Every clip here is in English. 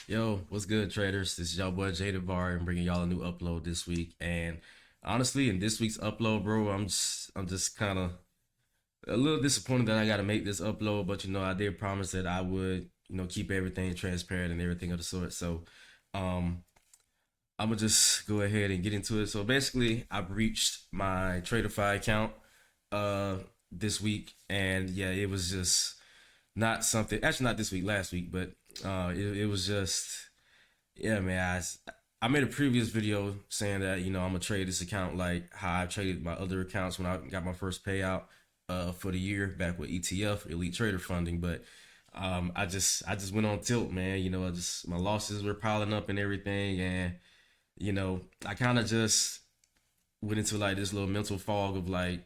Yo, what's good, traders? This is y'all boy Jada Bar and bringing y'all a new upload this week. And honestly, in this week's upload, bro, I'm just kind of a little disappointed that I got to make this upload. But I did promise that I would, keep everything transparent and everything of the sort. So, um, I'm gonna just go ahead and get into it. So basically, I breached my Traderify account uh this week, and yeah, it was just not something. Actually, not this week, last week, but it was just yeah, man. I made a previous video saying that I'm gonna trade this account like how I traded my other accounts when I got my first payout for the year back with ETF Elite Trader Funding. But I just went on tilt, man. I just my losses were piling up and everything, and I kind of just went into like this little mental fog of like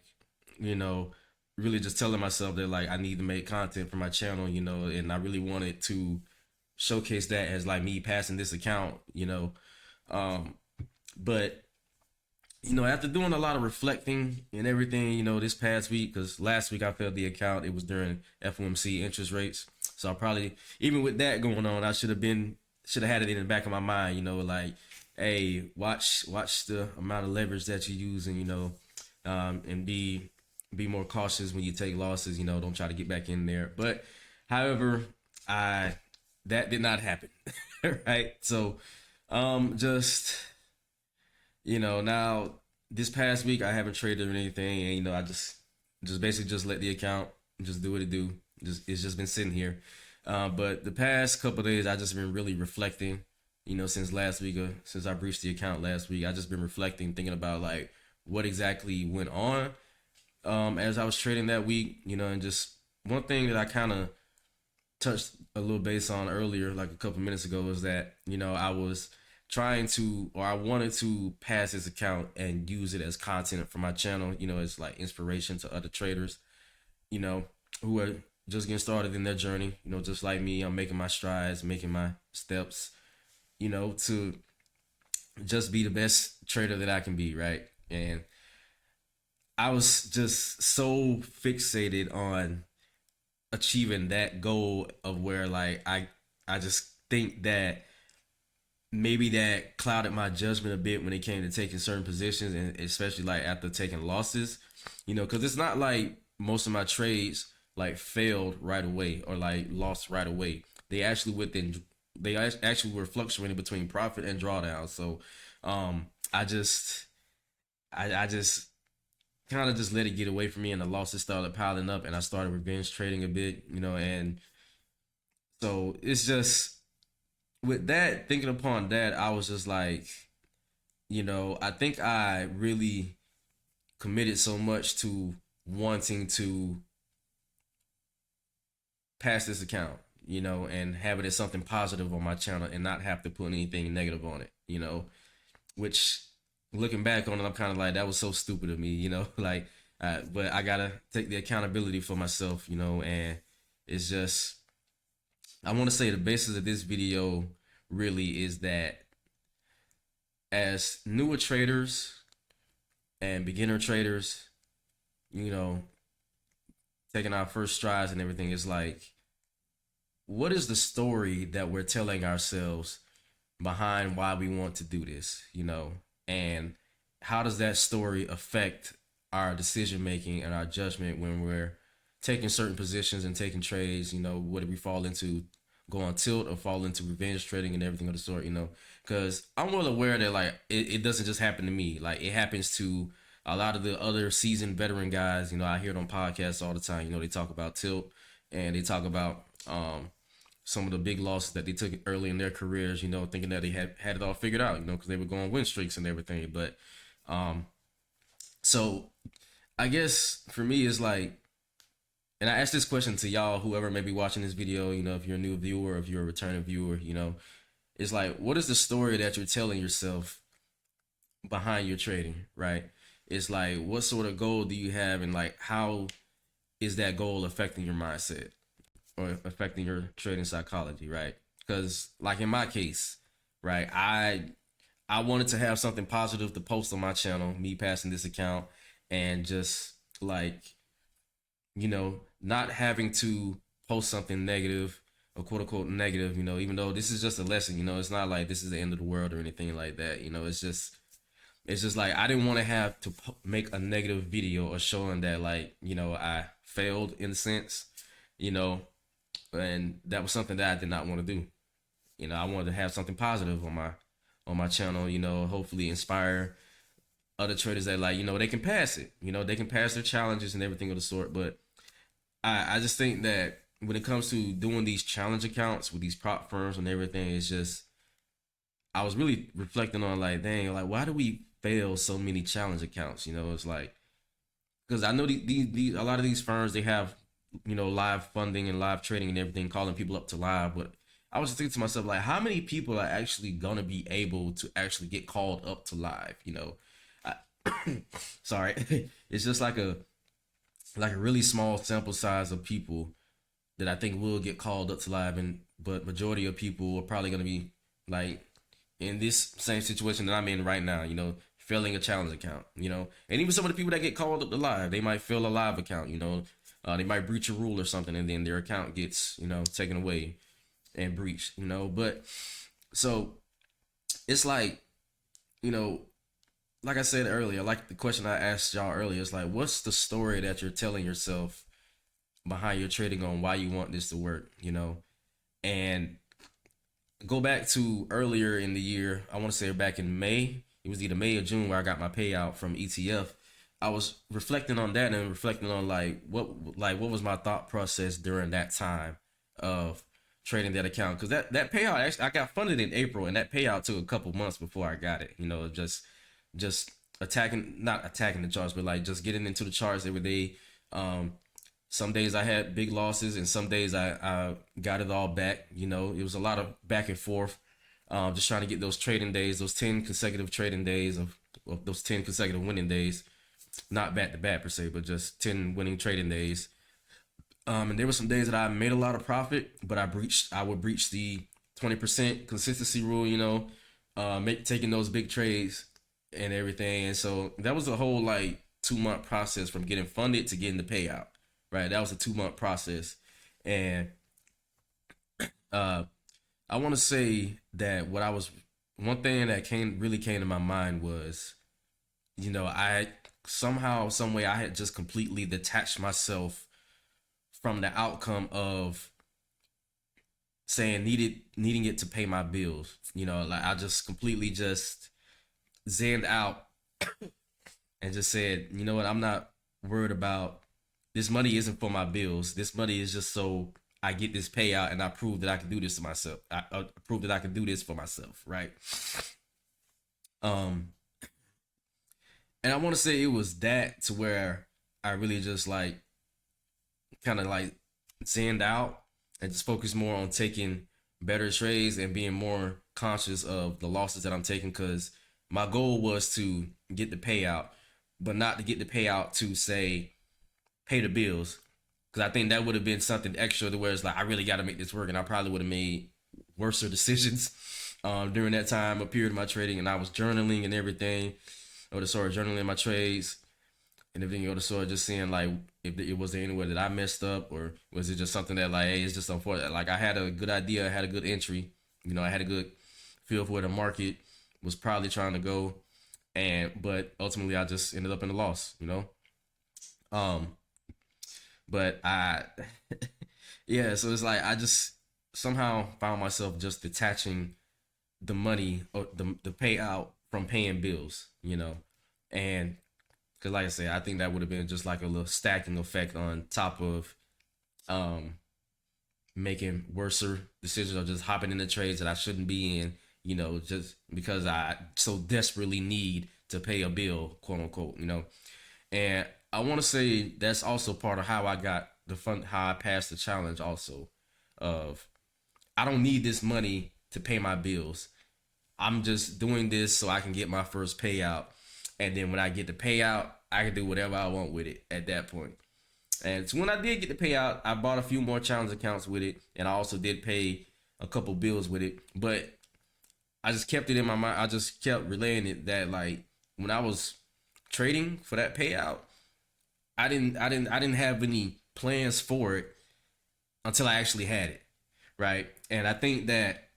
you know really just telling myself that like I need to make content for my channel, and I really wanted to showcase that as like me passing this account, um, but after doing a lot of reflecting and everything, this past week, because last week I failed the account, it was during FOMC interest rates. So I probably, even with that going on, I should have had it in the back of my mind, like, hey, watch the amount of leverage that you're using, and be more cautious when you take losses, don't try to get back in there. But however, I that did not happen. Right. So just now this past week I haven't traded or anything, and I just basically just let the account just do what it do. Just it's just been sitting here. But the past couple of days I just been really reflecting. Since last week, since I breached the account last week, I just been reflecting, thinking about like what exactly went on as I was trading that week. And just one thing that I kind of touched a little base on earlier, like a couple minutes ago, was that I was trying to, or I wanted to pass this account and use it as content for my channel. It's like inspiration to other traders, you know, who are just getting started in their journey. Just like me, I'm making my strides, making my steps, to just be the best trader that I can be, right? And I was just so fixated on achieving that goal of where like I just think that maybe that clouded my judgment a bit when it came to taking certain positions, and especially like after taking losses, because it's not like most of my trades like failed right away or like lost right away. They actually actually were fluctuating between profit and drawdown. So I just I just kind of just let it get away from me, and the losses started piling up, and I started revenge trading a bit, and so it's just with that, thinking upon that, I was just like, I think I really committed so much to wanting to pass this account, and have it as something positive on my channel and not have to put anything negative on it, which looking back on it, I'm kind of like, that was so stupid of me, like, but I gotta take the accountability for myself, and it's just, I want to say the basis of this video really is that as newer traders and beginner traders, you know, taking our first strides and everything, is like, what is the story that we're telling ourselves behind why we want to do this, and how does that story affect our decision making and our judgment when we're taking certain positions and taking trades? What do we fall into, go on tilt or fall into revenge trading and everything of the sort? Because I'm well aware that like it doesn't just happen to me. Like it happens to a lot of the other seasoned veteran guys. I hear it on podcasts all the time. They talk about tilt, and they talk about some of the big losses that they took early in their careers, thinking that they had it all figured out, because they were going win streaks and everything. But um, so I guess for me, it's like, and I asked this question to y'all, whoever may be watching this video, if you're a new viewer, if you're a returning viewer, it's like, what is the story that you're telling yourself behind your trading, right? It's like, what sort of goal do you have, and like, how is that goal affecting your mindset or affecting your trading psychology, right? Because like in my case, right, I wanted to have something positive to post on my channel, me passing this account, and just like, not having to post something negative a quote unquote negative, even though this is just a lesson, it's not like this is the end of the world or anything like that. It's just like I didn't want to have to make a negative video or showing that, like, I failed in a sense, you know, and that was something that I did not want to do. I wanted to have something positive on my channel, hopefully inspire other traders that, like, they can pass it, they can pass their challenges and everything of the sort. But I just think that when it comes to doing these challenge accounts with these prop firms and everything, it's just I was really reflecting on, like, dang, like, why do we fail so many challenge accounts? It's like, because I know these a lot of these firms, they have live funding and live trading and everything, calling people up to live. But I was just thinking to myself, like, how many people are actually gonna be able to actually get called up to live? I, sorry, it's just like a really small sample size of people that I think will get called up to live, and but majority of people are probably gonna be like in this same situation that I'm in right now, failing a challenge account, and even some of the people that get called up to live, they might fail a live account, they might breach a rule or something, and then their account gets, taken away and breached, but so it's like, you know, like I said earlier, like the question I asked y'all earlier, is like, what's the story that you're telling yourself behind your trading on why you want this to work, and go back to earlier in the year. I want to say back in May. It was either May or June where I got my payout from ETF. I was reflecting on that and reflecting on what was my thought process during that time of trading that account, because that payout, actually, I got funded in April, and that payout took a couple months before I got it. Just attacking, not attacking the charts, but like just getting into the charts every day. Some days I had big losses, and some days I got it all back. It was a lot of back and forth, just trying to get those trading days, those 10 consecutive trading days of those 10 consecutive winning days, not back to back per se, but just 10 winning trading days. And there were some days that I made a lot of profit, but I would breach the 20% consistency rule, taking those big trades and everything. And so that was a whole like 2-month process from getting funded to getting the payout. Right, that was a 2-month process, and I want to say that one thing that really came to my mind was, I somehow, some way, I had just completely detached myself from the outcome of saying needing it to pay my bills. Like, I just completely just zenned out and just said, you know what, I'm not worried about this money. Isn't for my bills. This money is just so I get this payout, and I prove that I can do this to myself. I prove that I can do this for myself, right? Um, and I want to say it was that to where I really just like kind of like zenned out and just focused more on taking better trades and being more conscious of the losses that I'm taking, because my goal was to get the payout, but not to get the payout to say pay the bills, because I think that would have been something extra to where it's like I really got to make this work, and I probably would have made worse decisions during that time, a period of my trading, and I was journaling and everything, or the sort of journaling my trades and everything, or the sort of just seeing like if it was there anywhere that I messed up, or was it just something that, like, hey, it's just unfortunate. Like, I had a good idea, I had a good entry, I had a good feel for where the market was probably trying to go, but ultimately I just ended up in a loss, um but I yeah, so it's like I just somehow found myself just detaching the money or the payout from paying bills, and because, like I said, I think that would have been just like a little stacking effect on top of um making worser decisions, or just hopping into trades that I shouldn't be in, just because I so desperately need to pay a bill, quote unquote, and I want to say that's also part of how I got the fun, how I passed the challenge. Also, of I don't need this money to pay my bills. I'm just doing this so I can get my first payout, and then when I get the payout, I can do whatever I want with it at that point. And so when I did get the payout, I bought a few more challenge accounts with it, and I also did pay a couple bills with it. But I just kept it in my mind. I just kept relaying it that, like, when I was trading for that payout, I didn't have any plans for it until I actually had it, right? And I think that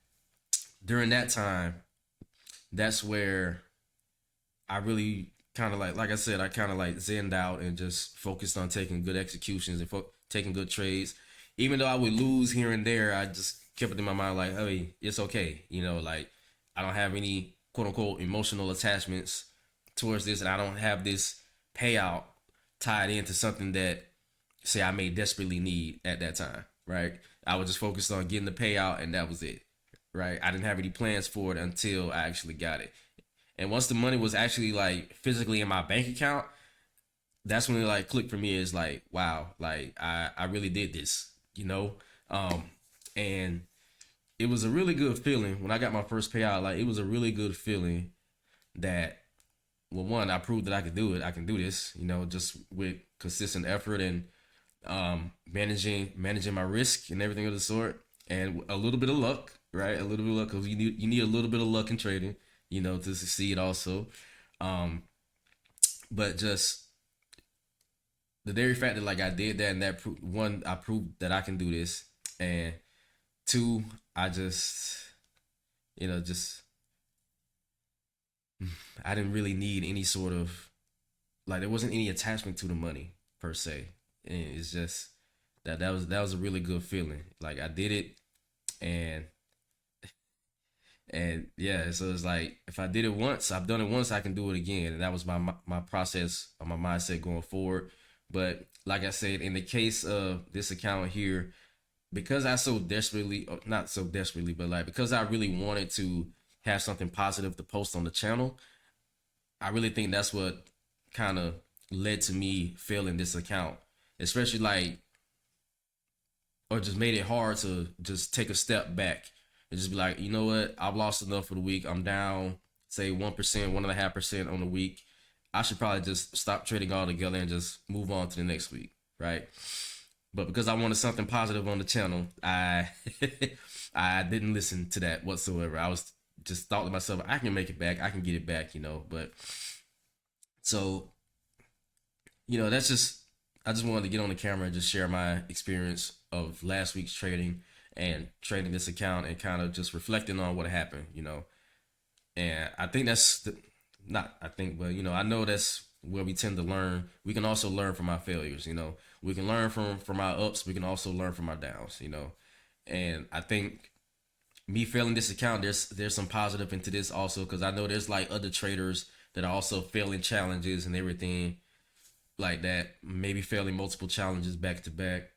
during that time, that's where I really kind of like I said, I kind of like zenned out and just focused on taking good executions and taking good trades. Even though I would lose here and there, I just kept it in my mind like, hey, it's okay. Like I don't have any quote unquote emotional attachments towards this, and I don't have this payout tied into something that say I may desperately need at that time, right? I was just focused on getting the payout, and that was it, right? I didn't have any plans for it until I actually got it. And once the money was actually like physically in my bank account, that's when it like clicked for me. Is like, wow, like I really did this, you know. Um, and it was a really good feeling when I got my first payout. Like it was a really good feeling that, well, one, I proved that I could do it. I can do this, just with consistent effort and managing my risk and everything of the sort, and a little bit of luck, right? A little bit of luck because you need a little bit of luck in trading, to succeed also. Um, but just the very fact that like I did that, and that one, I proved that I can do this, and two, I just I didn't really need any sort of, like, there wasn't any attachment to the money per se, and it's just that was a really good feeling. Like I did it, and yeah, so it's like if I did it once, I've done it once, I can do it again, and that was my process, my mindset going forward. But like I said, in the case of this account here, because I so desperately, not so desperately, but like because I really wanted to have something positive to post on the channel, I really think that's what kind of led to me failing this account, especially like, or just made it hard to just take a step back and just be like, you know what, I've lost enough for the week. I'm down, say 1%, 1.5% on the week. I should probably just stop trading altogether and just move on to the next week, right? But because I wanted something positive on the channel, I I didn't listen to that whatsoever. I was just thought to myself, I can make it back, I can get it back, But so, that's just, I just wanted to get on the camera and just share my experience of last week's trading and trading this account and kind of just reflecting on what happened. And I think that's not, I think, but I know that's where we tend to learn. We can also learn from our failures. We can learn from our ups. We can also learn from our downs. And I think me failing this account, there's some positive into this also, because I know there's like other traders that are also failing challenges and everything like that, maybe failing multiple challenges back to back,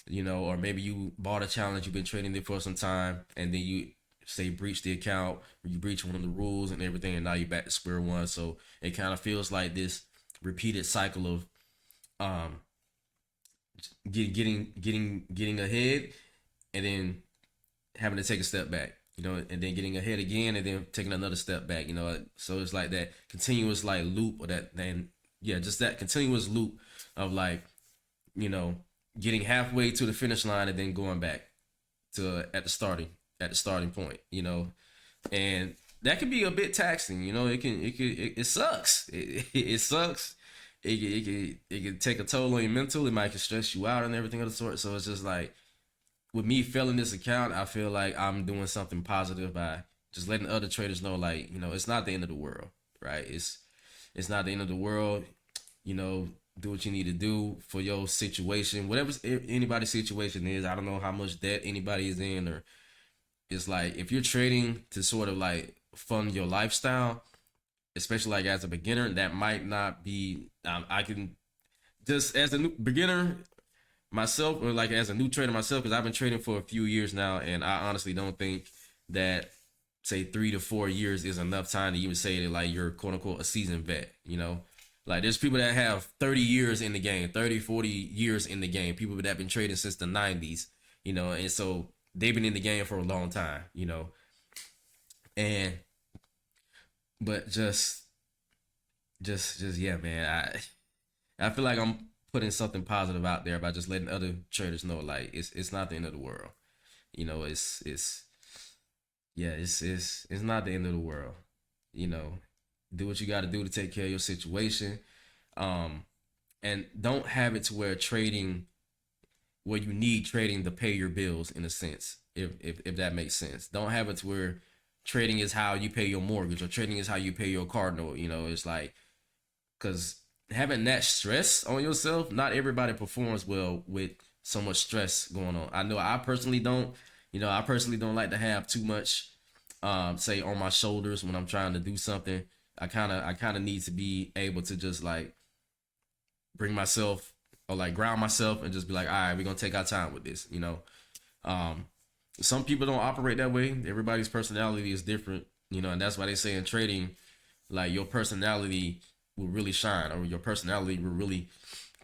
or maybe you bought a challenge, you've been trading it for some time, and then you say breach the account, or you breach one of the rules and everything, and now you're back to square one. So it kind of feels like this repeated cycle of um getting ahead, and then having to take a step back, and then getting ahead again, and then taking another step back. So it's like that continuous like loop, or that, then yeah, just that continuous loop of like, you know, getting halfway to the finish line and then going back to at the starting point, and that can be a bit taxing. It sucks. It sucks. It can take a toll on your mental. It might can stress you out and everything of the sort. So it's just like, with me failing this account, I feel like I'm doing something positive by just letting other traders know, like, it's not the end of the world, right? It's not the end of the world. Do what you need to do for your situation, whatever anybody's situation is. I don't know how much debt anybody is in, or it's like, if you're trading to sort of like fund your lifestyle, especially like as a beginner, that might not be. I can just, as a new beginner myself, or like as a new trader myself, because I've been trading for a few years now, and I honestly don't think that, say, 3 to 4 years is enough time to even say that like you're quote unquote a seasoned vet. Like there's people that have 30 years in the game, 30, 40 years in the game, people that have been trading since the 90s, and so they've been in the game for a long time. And but just yeah, man, I feel like I'm putting something positive out there by just letting other traders know, like, it's not the end of the world. It's yeah, it's not the end of the world. You know, do what you got to do to take care of your situation, um, and don't have it to where you need trading to pay your bills, in a sense. if that makes sense. Don't have it to where trading is how you pay your mortgage or trading is how you pay your car note. You know, it's like, because having that stress on yourself, not everybody performs well with so much stress going on. I know I personally don't. You know, I personally don't like to have too much, say, on my shoulders when I'm trying to do something. I kind of need to be able to just like bring myself or like ground myself and just be like, all right, we're gonna take our time with this. You know, um, some people don't operate that way. Everybody's personality is different. You know, and that's why they say in trading, like your personality will really shine, or your personality will really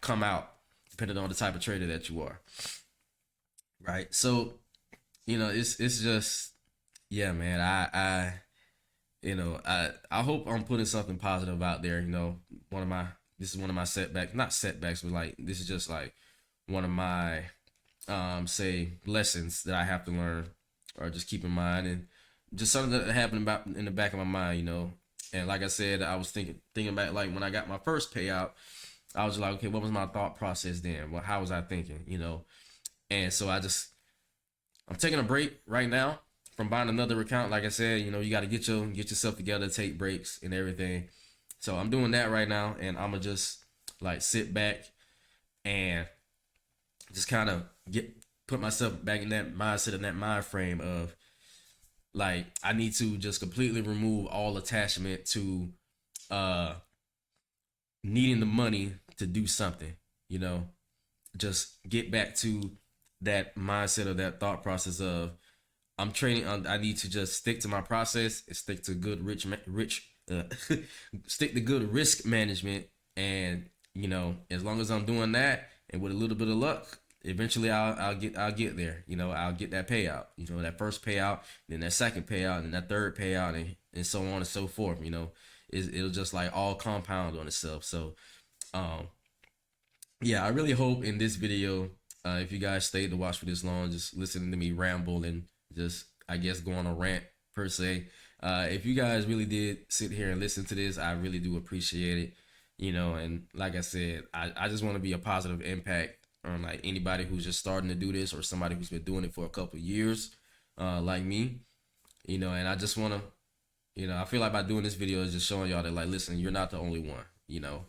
come out depending on the type of trader that you are. Right. So, you know, it's just, yeah, man. I hope I'm putting something positive out there. You know, one of my this is one of my setbacks, not setbacks, but like this is just like one of my say lessons that I have to learn or just keep in mind, and just something that happened about in the back of my mind, you know. And like I said, I was thinking back, like when I got my first payout, I was like, okay, what was my thought process then? Well, how was I thinking, you know? And so I'm taking a break right now from buying another account. Like I said, you know, you got to get yourself together, take breaks and everything. So I'm doing that right now, and I'm gonna just like sit back and just kind of get put myself back in that mindset and that mind frame of like I need to just completely remove all attachment to uh needing the money to do something, you know. Just get back to that mindset or that thought process of I'm training on. I need to just stick to my process and stick to good stick to good risk management, and you know, as long as I'm doing that and with a little bit of luck, eventually I'll get there. You know, I'll get that payout. You know, that first payout, then that second payout, and that third payout, and so on and so forth. You know, it'll just like all compound on itself. So, um, yeah, I really hope in this video, if you guys stayed to watch for this long, just listening to me ramble and just, I guess, go on a rant per se. If you guys really did sit here and listen to this, I really do appreciate it. You know, and like I said, I just want to be a positive impact on like anybody who's just starting to do this or somebody who's been doing it for a couple of years, like me. You know, and I just want to, you know, I feel like by doing this video is just showing y'all that like, listen, you're not the only one. You know,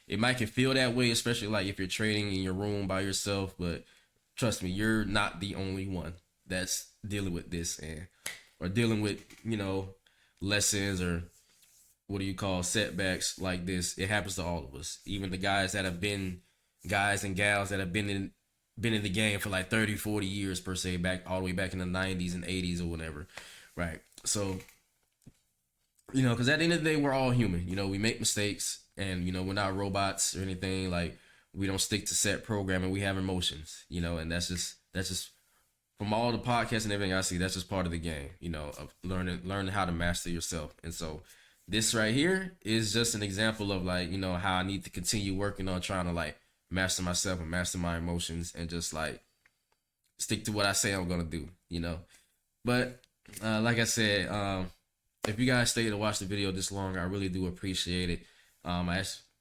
it might can feel that way, especially like if you're trading in your room by yourself, but trust me, you're not the only one that's dealing with this and or dealing with, you know, lessons or what do you call setbacks like this. It happens to all of us. Even the guys and gals that have been in the game for like 30, 40 years per se, back all the way back in the 90s and 80s or whatever. Right. So, you know, because at the end of the day, we're all human. You know, we make mistakes, and you know, we're not robots or anything. Like, we don't stick to set programming. We have emotions. You know, and that's just from all the podcasts and everything I see. That's just part of the game. You know, of learning how to master yourself. And so, this right here is just an example of like, you know, how I need to continue working on trying to like master myself and master my emotions and just like stick to what I say I'm gonna do. You know, but like I said, if you guys stay to watch the video this long, I really do appreciate it.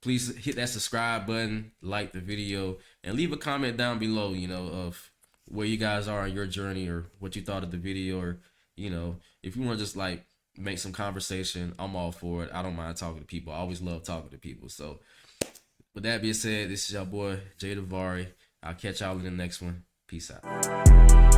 Please hit that subscribe button, like the video, and leave a comment down below, you know, of where you guys are in your journey or what you thought of the video, or, you know, if you want to just like make some conversation, I'm all for it. I don't mind talking to people. I always love talking to people. So with that being said, this is your boy, Jay Davari. I'll catch y'all in the next one. Peace out.